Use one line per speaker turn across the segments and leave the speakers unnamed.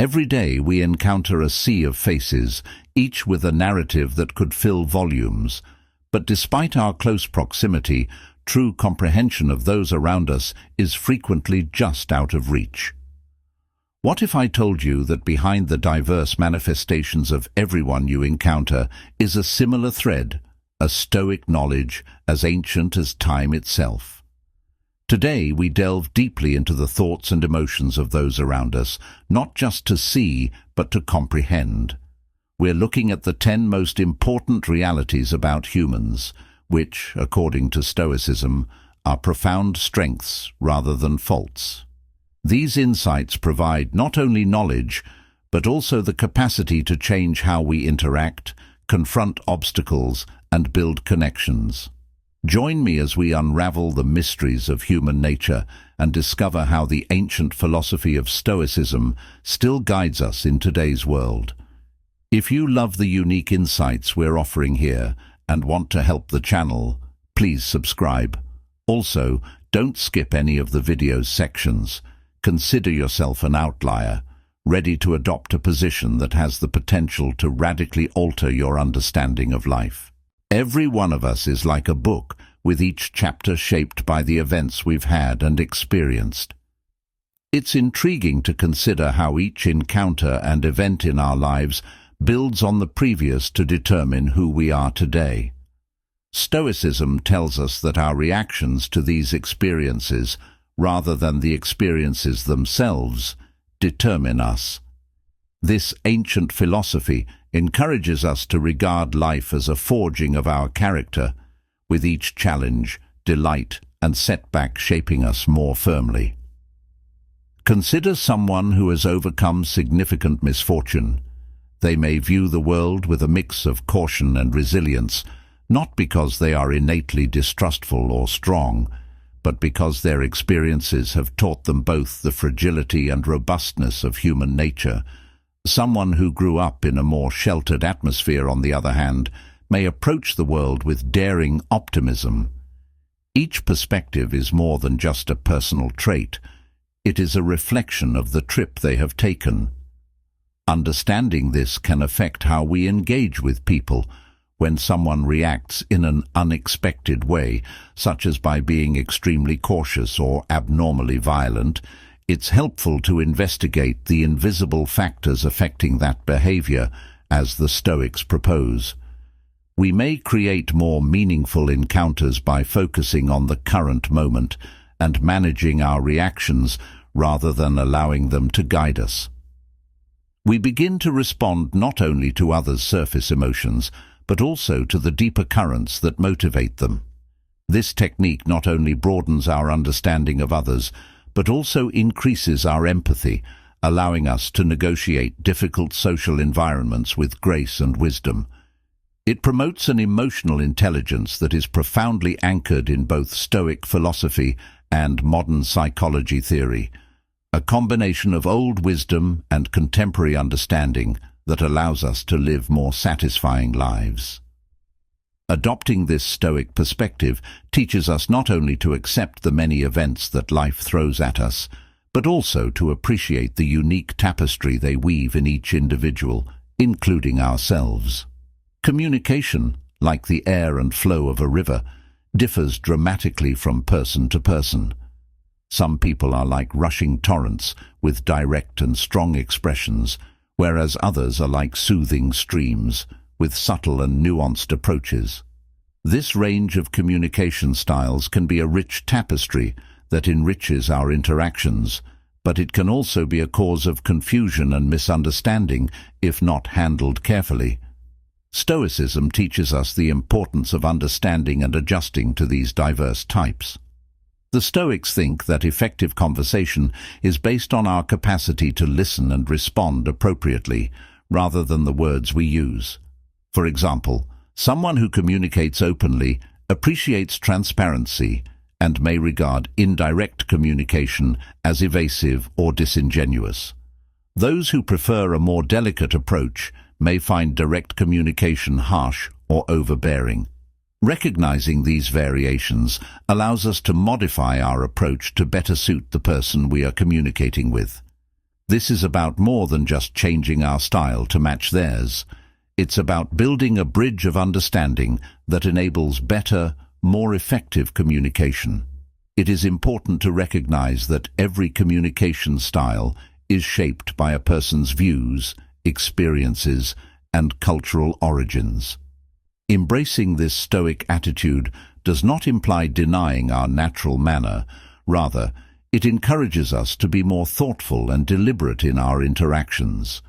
Every day we encounter a sea of faces, each with a narrative that could fill volumes. But despite our close proximity, true comprehension of those around us is frequently just out of reach. What if I told you that behind the diverse manifestations of everyone you encounter is a similar thread, a Stoic knowledge as ancient as time itself? Today we delve deeply into the thoughts and emotions of those around us, not just to see, but to comprehend. We're looking at the 10 most important realities about humans, which, according to Stoicism, are profound strengths rather than faults. These insights provide not only knowledge, but also the capacity to change how we interact, confront obstacles, and build connections. Join me as we unravel the mysteries of human nature and discover how the ancient philosophy of Stoicism still guides us in today's world. If you love the unique insights we're offering here and want to help the channel, please subscribe. Also, don't skip any of the video's sections. Consider yourself an outlier, ready to adopt a position that has the potential to radically alter your understanding of life. Every one of us is like a book, with each chapter shaped by the events we've had and experienced. It's intriguing to consider how each encounter and event in our lives builds on the previous to determine who we are today. Stoicism tells us that our reactions to these experiences, rather than the experiences themselves, determine us. This ancient philosophy encourages us to regard life as a forging of our character, with each challenge, delight, and setback shaping us more firmly. Consider someone who has overcome significant misfortune. They may view the world with a mix of caution and resilience, not because they are innately distrustful or strong, but because their experiences have taught them both the fragility and robustness of human nature. Someone who grew up in a more sheltered atmosphere, on the other hand, may approach the world with daring optimism. Each perspective is more than just a personal trait. It is a reflection of the trip they have taken. Understanding this can affect how we engage with people. When someone reacts in an unexpected way, such as by being extremely cautious or abnormally violent, it's helpful to investigate the invisible factors affecting that behavior, as the Stoics propose. We may create more meaningful encounters by focusing on the current moment and managing our reactions rather than allowing them to guide us. We begin to respond not only to others' surface emotions, but also to the deeper currents that motivate them. This technique not only broadens our understanding of others, but also increases our empathy, allowing us to negotiate difficult social environments with grace and wisdom. It promotes an emotional intelligence that is profoundly anchored in both Stoic philosophy and modern psychology theory, a combination of old wisdom and contemporary understanding that allows us to live more satisfying lives. Adopting this Stoic perspective teaches us not only to accept the many events that life throws at us, but also to appreciate the unique tapestry they weave in each individual, including ourselves. Communication, like the air and flow of a river, differs dramatically from person to person. Some people are like rushing torrents with direct and strong expressions, whereas others are like soothing streams with subtle and nuanced approaches. This range of communication styles can be a rich tapestry that enriches our interactions, but it can also be a cause of confusion and misunderstanding if not handled carefully. Stoicism teaches us the importance of understanding and adjusting to these diverse types. The Stoics think that effective conversation is based on our capacity to listen and respond appropriately, rather than the words we use. For example, someone who communicates openly appreciates transparency and may regard indirect communication as evasive or disingenuous. Those who prefer a more delicate approach may find direct communication harsh or overbearing. Recognizing these variations allows us to modify our approach to better suit the person we are communicating with. This is about more than just changing our style to match theirs. It's about building a bridge of understanding that enables better, more effective communication. It is important to recognize that every communication style is shaped by a person's views, experiences, and cultural origins. Embracing this Stoic attitude does not imply denying our natural manner. Rather, it encourages us to be more thoughtful and deliberate in our interactions.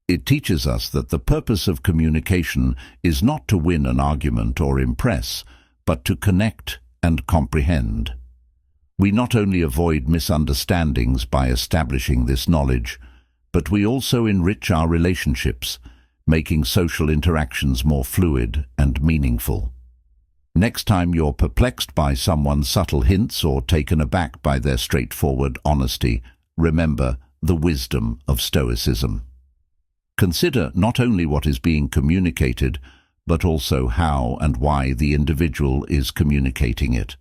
It teaches us that the purpose of communication is not to win an argument or impress, but to connect and comprehend. We not only avoid misunderstandings by establishing this knowledge, but we also enrich our relationships, making social interactions more fluid and meaningful. Next time you're perplexed by someone's subtle hints or taken aback by their straightforward honesty, remember the wisdom of Stoicism. Consider not only what is being communicated, but also how and why the individual is communicating it.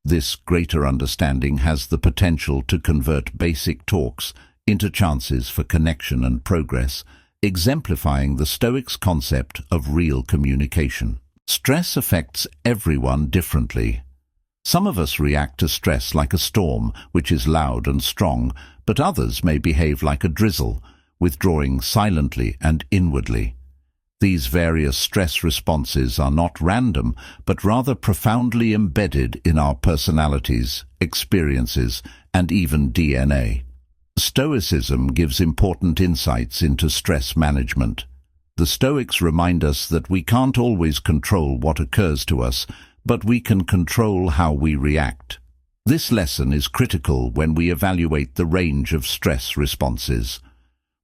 This greater understanding has the potential to convert basic talks into chances for connection and progress, exemplifying the Stoics' concept of real communication. Stress affects everyone differently. Some of us react to stress like a storm, which is loud and strong, but others may behave like a drizzle, withdrawing silently and inwardly. These various stress responses are not random, but rather profoundly embedded in our personalities, experiences, and even DNA. Stoicism gives important insights into stress management. The Stoics remind us that we can't always control what occurs to us, but we can control how we react. This lesson is critical when we evaluate the range of stress responses.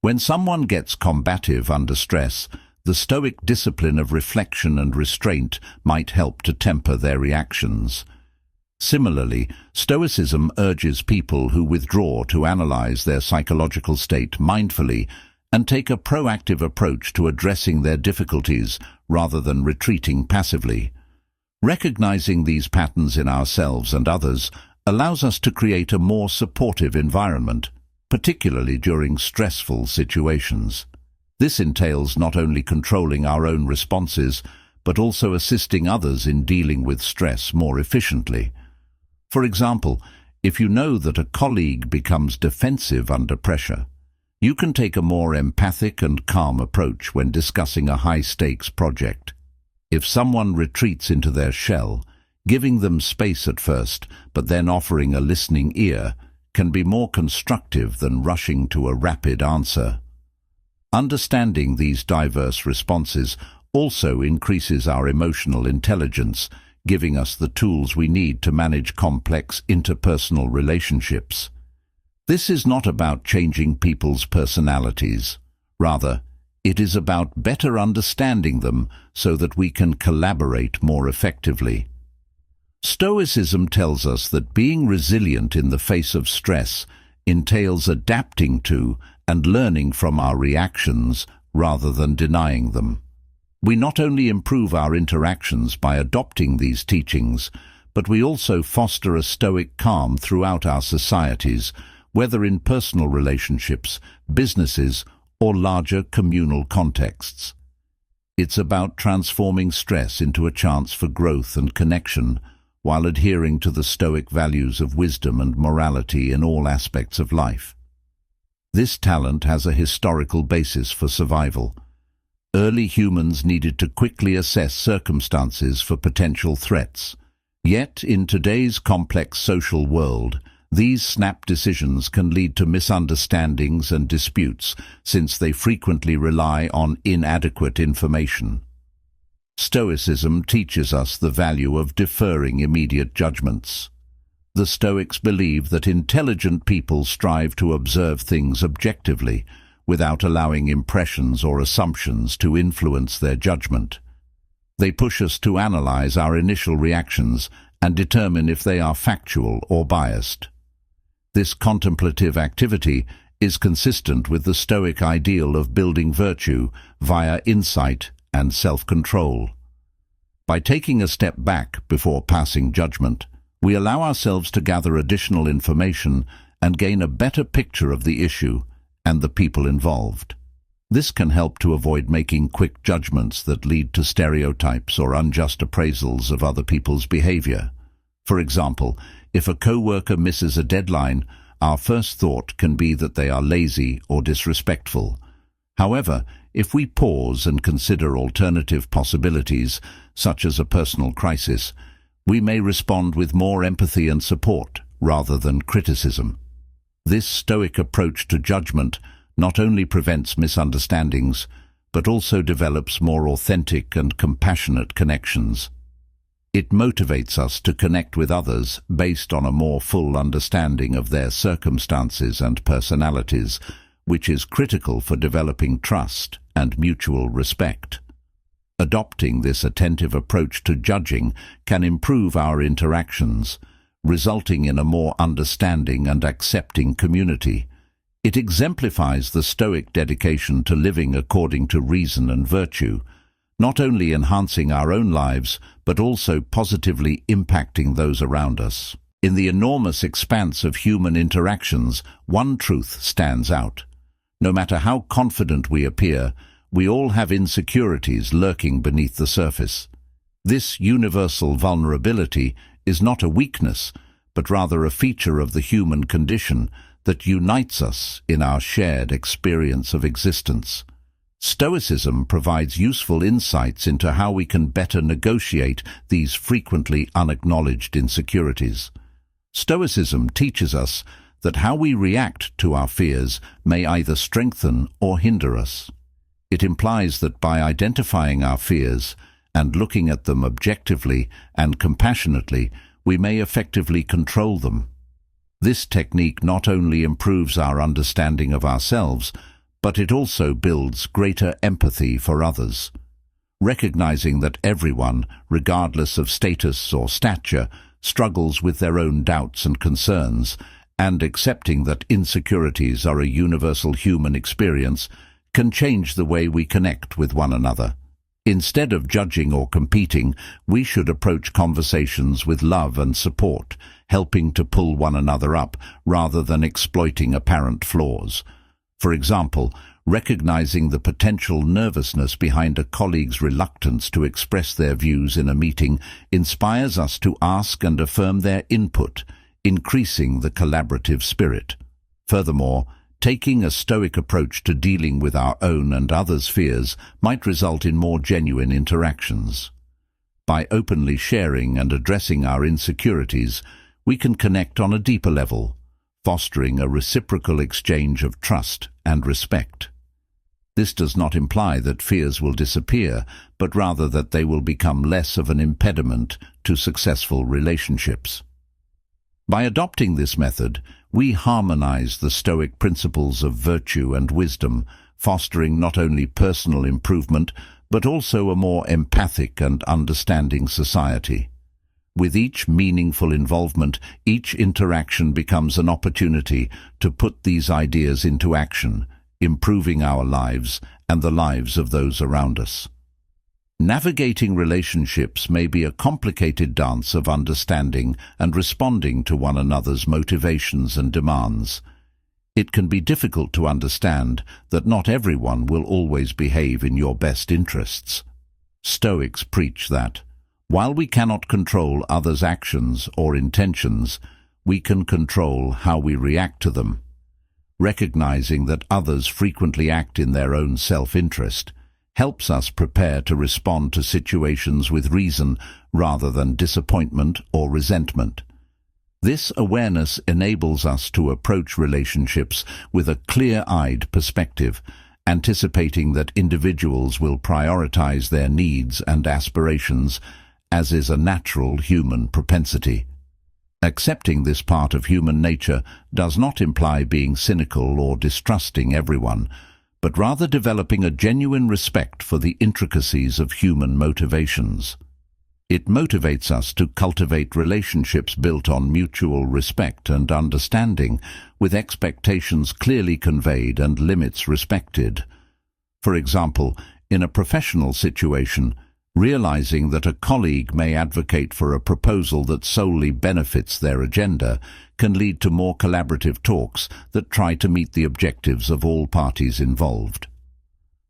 When someone gets combative under stress, the Stoic discipline of reflection and restraint might help to temper their reactions. Similarly, Stoicism urges people who withdraw to analyze their psychological state mindfully and take a proactive approach to addressing their difficulties rather than retreating passively. Recognizing these patterns in ourselves and others allows us to create a more supportive environment, particularly during stressful situations. This entails not only controlling our own responses, but also assisting others in dealing with stress more efficiently. For example, if you know that a colleague becomes defensive under pressure, you can take a more empathic and calm approach when discussing a high-stakes project. If someone retreats into their shell, giving them space at first, but then offering a listening ear, can be more constructive than rushing to a rapid answer. Understanding these diverse responses also increases our emotional intelligence, giving us the tools we need to manage complex interpersonal relationships. This is not about changing people's personalities. Rather, it is about better understanding them so that we can collaborate more effectively. Stoicism tells us that being resilient in the face of stress entails adapting to and learning from our reactions rather than denying them. We not only improve our interactions by adopting these teachings, but we also foster a Stoic calm throughout our societies, whether in personal relationships, businesses, or larger communal contexts. It's about transforming stress into a chance for growth and connection, while adhering to the Stoic values of wisdom and morality in all aspects of life. This talent has a historical basis for survival. Early humans needed to quickly assess circumstances for potential threats. Yet, in today's complex social world, these snap decisions can lead to misunderstandings and disputes, since they frequently rely on inadequate information. Stoicism teaches us the value of deferring immediate judgments. The Stoics believe that intelligent people strive to observe things objectively, without allowing impressions or assumptions to influence their judgment. They push us to analyze our initial reactions and determine if they are factual or biased. This contemplative activity is consistent with the Stoic ideal of building virtue via insight and self-control. By taking a step back before passing judgment, we allow ourselves to gather additional information and gain a better picture of the issue, and the people involved. This can help to avoid making quick judgments that lead to stereotypes or unjust appraisals of other people's behavior. For example, if a co-worker misses a deadline, our first thought can be that they are lazy or disrespectful. However, if we pause and consider alternative possibilities, such as a personal crisis, we may respond with more empathy and support rather than criticism. This Stoic approach to judgment not only prevents misunderstandings, but also develops more authentic and compassionate connections. It motivates us to connect with others based on a more full understanding of their circumstances and personalities, which is critical for developing trust and mutual respect. Adopting this attentive approach to judging can improve our interactions, resulting in a more understanding and accepting community. It exemplifies the Stoic dedication to living according to reason and virtue, not only enhancing our own lives, but also positively impacting those around us. In the enormous expanse of human interactions, one truth stands out. No matter how confident we appear, we all have insecurities lurking beneath the surface. This universal vulnerability is not a weakness, but rather a feature of the human condition that unites us in our shared experience of existence. Stoicism provides useful insights into how we can better negotiate these frequently unacknowledged insecurities. Stoicism teaches us that how we react to our fears may either strengthen or hinder us. It implies that by identifying our fears and looking at them objectively and compassionately, we may effectively control them. This technique not only improves our understanding of ourselves, but it also builds greater empathy for others. Recognizing that everyone, regardless of status or stature, struggles with their own doubts and concerns, and accepting that insecurities are a universal human experience, can change the way we connect with one another. Instead of judging or competing, we should approach conversations with love and support, helping to pull one another up rather than exploiting apparent flaws. For example, recognizing the potential nervousness behind a colleague's reluctance to express their views in a meeting inspires us to ask and affirm their input, increasing the collaborative spirit. Furthermore, taking a Stoic approach to dealing with our own and others' fears might result in more genuine interactions. By openly sharing and addressing our insecurities, we can connect on a deeper level, fostering a reciprocal exchange of trust and respect. This does not imply that fears will disappear, but rather that they will become less of an impediment to successful relationships. By adopting this method, we harmonize the Stoic principles of virtue and wisdom, fostering not only personal improvement, but also a more empathic and understanding society. With each meaningful involvement, each interaction becomes an opportunity to put these ideas into action, improving our lives and the lives of those around us. Navigating relationships may be a complicated dance of understanding and responding to one another's motivations and demands. It can be difficult to understand that not everyone will always behave in your best interests. Stoics preach that, while we cannot control others' actions or intentions, we can control how we react to them. Recognizing that others frequently act in their own self-interest helps us prepare to respond to situations with reason rather than disappointment or resentment. This awareness enables us to approach relationships with a clear-eyed perspective, anticipating that individuals will prioritize their needs and aspirations, as is a natural human propensity. Accepting this part of human nature does not imply being cynical or distrusting everyone, but rather developing a genuine respect for the intricacies of human motivations. It motivates us to cultivate relationships built on mutual respect and understanding, with expectations clearly conveyed and limits respected. For example, in a professional situation, Realizing that a colleague may advocate for a proposal that solely benefits their agenda can lead to more collaborative talks that try to meet the objectives of all parties involved.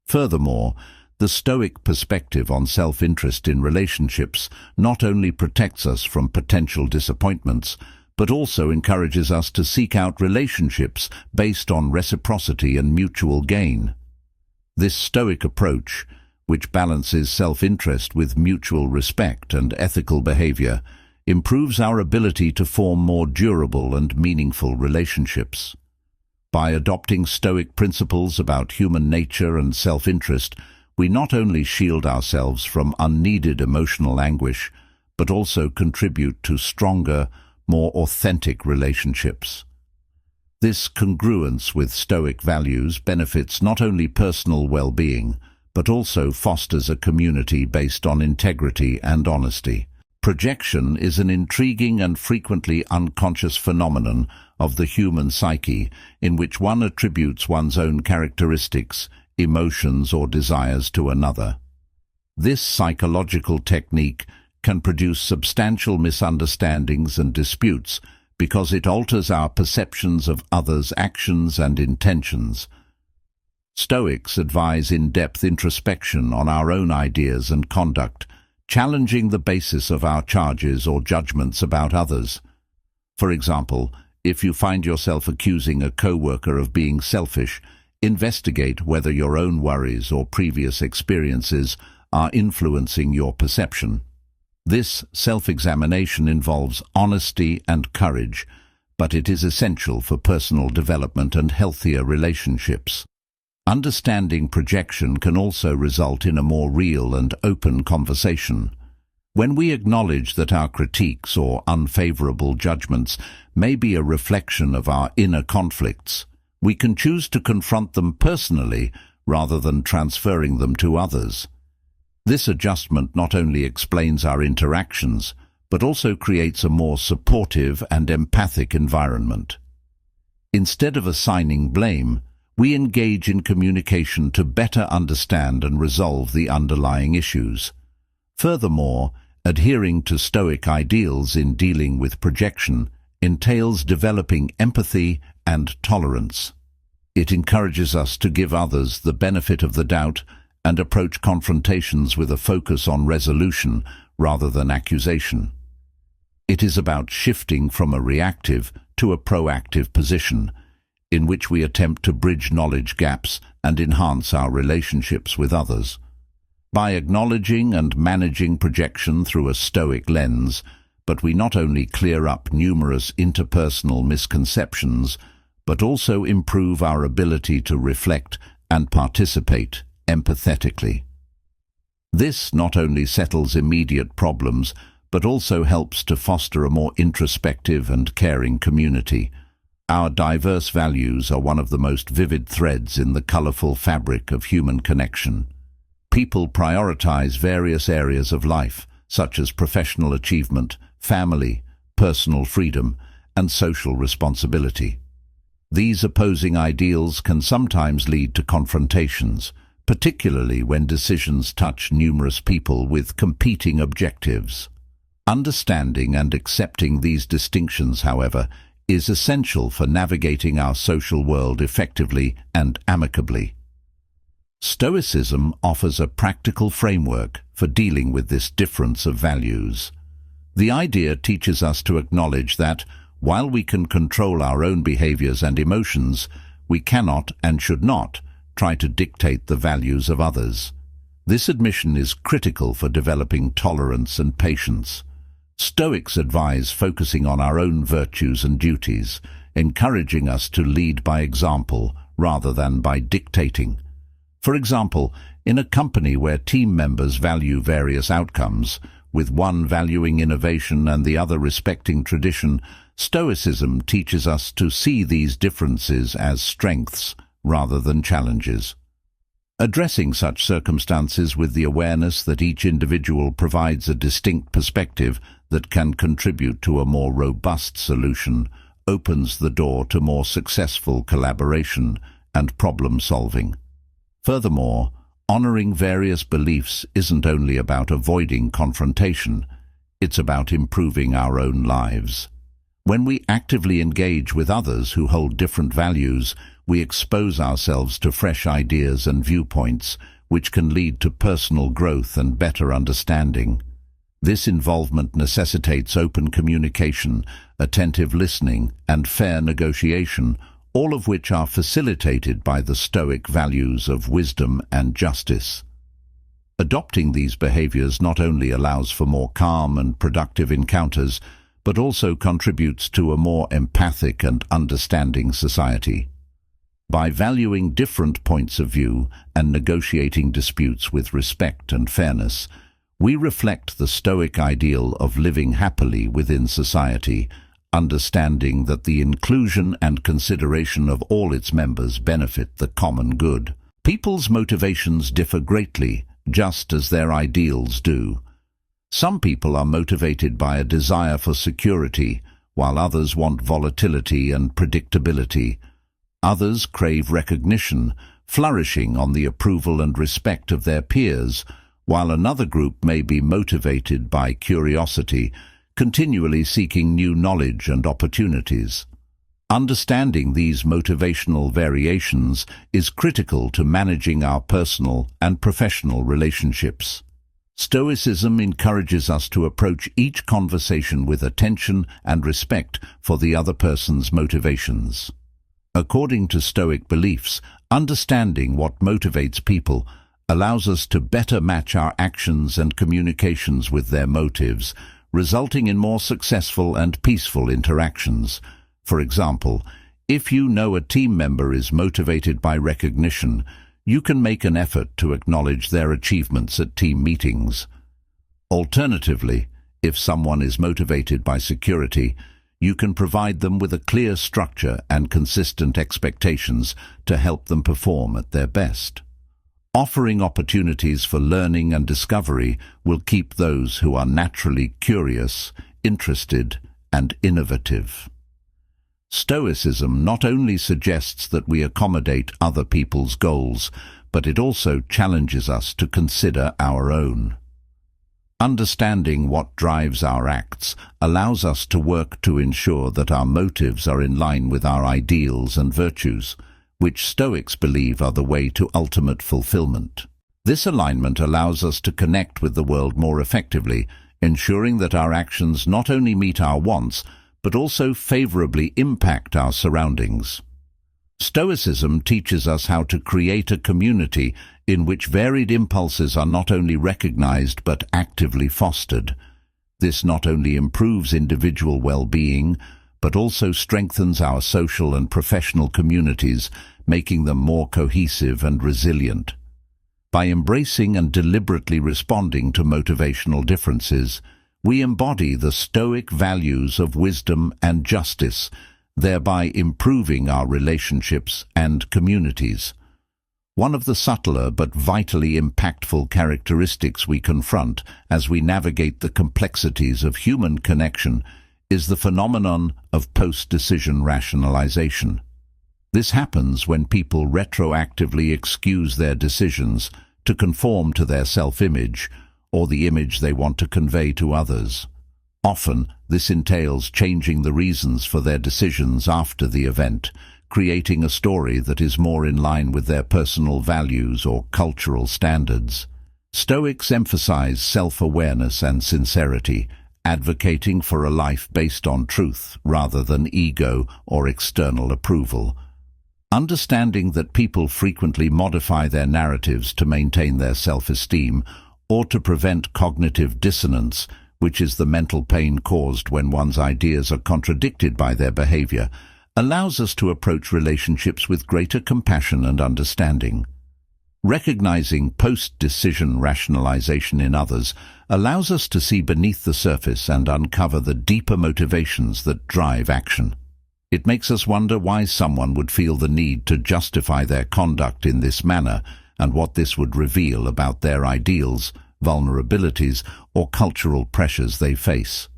Furthermore, the Stoic perspective on self-interest in relationships not only protects us from potential disappointments, but also encourages us to seek out relationships based on reciprocity and mutual gain. This Stoic approach, which balances self-interest with mutual respect and ethical behavior, improves our ability to form more durable and meaningful relationships. By adopting Stoic principles about human nature and self-interest, we not only shield ourselves from unneeded emotional anguish, but also contribute to stronger, more authentic relationships. This congruence with Stoic values benefits not only personal well-being, but also fosters a community based on integrity and honesty. Projection is an intriguing and frequently unconscious phenomenon of the human psyche in which one attributes one's own characteristics, emotions or desires to another. This psychological technique can produce substantial misunderstandings and disputes because it alters our perceptions of others' actions and intentions. Stoics advise in-depth introspection on our own ideas and conduct, challenging the basis of our charges or judgments about others. For example, if you find yourself accusing a co-worker of being selfish, investigate whether your own worries or previous experiences are influencing your perception. This self-examination involves honesty and courage, but it is essential for personal development and healthier relationships. Understanding projection can also result in a more real and open conversation. When we acknowledge that our critiques or unfavorable judgments may be a reflection of our inner conflicts, we can choose to confront them personally rather than transferring them to others. This adjustment not only explains our interactions, but also creates a more supportive and empathic environment. Instead of assigning blame, we engage in communication to better understand and resolve the underlying issues. Furthermore, adhering to Stoic ideals in dealing with projection entails developing empathy and tolerance. It encourages us to give others the benefit of the doubt and approach confrontations with a focus on resolution rather than accusation. It is about shifting from a reactive to a proactive position, in which we attempt to bridge knowledge gaps and enhance our relationships with others. By acknowledging and managing projection through a Stoic lens, but we not only clear up numerous interpersonal misconceptions, but also improve our ability to reflect and participate empathetically. This not only settles immediate problems, but also helps to foster a more introspective and caring community. Our diverse values are one of the most vivid threads in the colorful fabric of human connection. People prioritize various areas of life, such as professional achievement, family, personal freedom, and social responsibility. These opposing ideals can sometimes lead to confrontations, particularly when decisions touch numerous people with competing objectives. Understanding and accepting these distinctions, however, is essential for navigating our social world effectively and amicably. Stoicism offers a practical framework for dealing with this difference of values. The idea teaches us to acknowledge that, while we can control our own behaviors and emotions, we cannot and should not try to dictate the values of others. This admission is critical for developing tolerance and patience. Stoics advise focusing on our own virtues and duties, encouraging us to lead by example rather than by dictating. For example, in a company where team members value various outcomes, with one valuing innovation and the other respecting tradition, Stoicism teaches us to see these differences as strengths rather than challenges. Addressing such circumstances with the awareness that each individual provides a distinct perspective that can contribute to a more robust solution opens the door to more successful collaboration and problem-solving. Furthermore, Honoring various beliefs isn't only about avoiding confrontation, it's about improving our own lives. When we actively engage with others who hold different values, we expose ourselves to fresh ideas and viewpoints, which can lead to personal growth and better understanding. This involvement necessitates open communication, attentive listening, and fair negotiation, all of which are facilitated by the Stoic values of wisdom and justice. Adopting these behaviors not only allows for more calm and productive encounters, but also contributes to a more empathic and understanding society. By valuing different points of view and negotiating disputes with respect and fairness, we reflect the Stoic ideal of living happily within society, understanding that the inclusion and consideration of all its members benefit the common good. People's motivations differ greatly, just as their ideals do. Some people are motivated by a desire for security, while others want volatility and predictability. Others crave recognition, flourishing on the approval and respect of their peers, while another group may be motivated by curiosity, continually seeking new knowledge and opportunities. Understanding these motivational variations is critical to managing our personal and professional relationships. Stoicism encourages us to approach each conversation with attention and respect for the other person's motivations. According to Stoic beliefs, understanding what motivates people allows us to better match our actions and communications with their motives, resulting in more successful and peaceful interactions. For example, if you know a team member is motivated by recognition, you can make an effort to acknowledge their achievements at team meetings. Alternatively, if someone is motivated by security, you can provide them with a clear structure and consistent expectations to help them perform at their best. Offering opportunities for learning and discovery will keep those who are naturally curious, interested, and innovative. Stoicism not only suggests that we accommodate other people's goals, but it also challenges us to consider our own. Understanding what drives our acts allows us to work to ensure that our motives are in line with our ideals and virtues, which Stoics believe are the way to ultimate fulfillment. This alignment allows us to connect with the world more effectively, ensuring that our actions not only meet our wants, but also favorably impact our surroundings. Stoicism teaches us how to create a community in which varied impulses are not only recognized but actively fostered. This not only improves individual well-being, but also strengthens our social and professional communities, making them more cohesive and resilient. By embracing and deliberately responding to motivational differences, we embody the Stoic values of wisdom and justice, thereby improving our relationships and communities. One of the subtler but vitally impactful characteristics we confront as we navigate the complexities of human connection is the phenomenon of post-decision rationalization. This happens when people retroactively excuse their decisions to conform to their self-image or the image they want to convey to others. Often, this entails changing the reasons for their decisions after the event, creating a story that is more in line with their personal values or cultural standards. Stoics emphasize self-awareness and sincerity, advocating for a life based on truth rather than ego or external approval. Understanding that people frequently modify their narratives to maintain their self-esteem or to prevent cognitive dissonance, which is the mental pain caused when one's ideas are contradicted by their behavior, allows us to approach relationships with greater compassion and understanding. Recognizing post-decision rationalization in others allows us to see beneath the surface and uncover the deeper motivations that drive action. It makes us wonder why someone would feel the need to justify their conduct in this manner and what this would reveal about their ideals, vulnerabilities, or cultural pressures they face.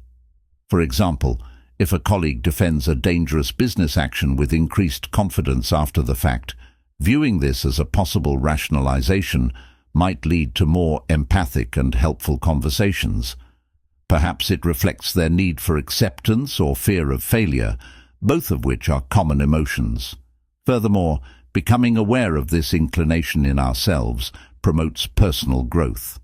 For example, if a colleague defends a dangerous business action with increased confidence after the fact, viewing this as a possible rationalization might lead to more empathic and helpful conversations. Perhaps it reflects their need for acceptance or fear of failure, both of which are common emotions. Furthermore, becoming aware of this inclination in ourselves promotes personal growth.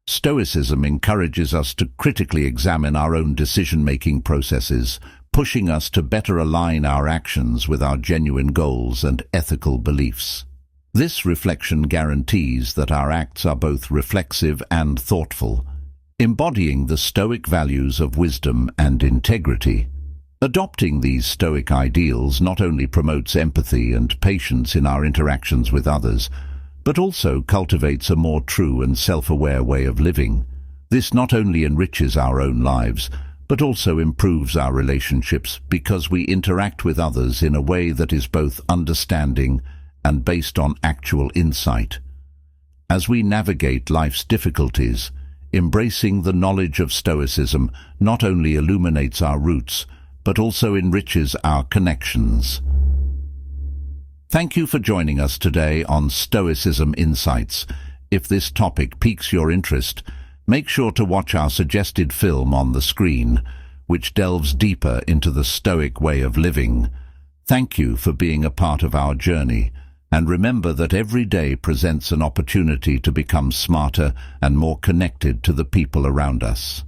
Stoicism encourages us to critically examine our own decision-making processes, pushing us to better align our actions with our genuine goals and ethical beliefs. This reflection guarantees that our acts are both reflexive and thoughtful, embodying the Stoic values of wisdom and integrity. Adopting these Stoic ideals not only promotes empathy and patience in our interactions with others, but also cultivates a more true and self-aware way of living. This not only enriches our own lives, but also improves our relationships because we interact with others in a way that is both understanding and based on actual insight. As we navigate life's difficulties, embracing the knowledge of Stoicism not only illuminates our roots, but also enriches our connections. Thank you for joining us today on Stoicism Insights. If this topic piques your interest, make sure to watch our suggested film on the screen, which delves deeper into the Stoic way of living. Thank you for being a part of our journey, and remember that every day presents an opportunity to become smarter and more connected to the people around us.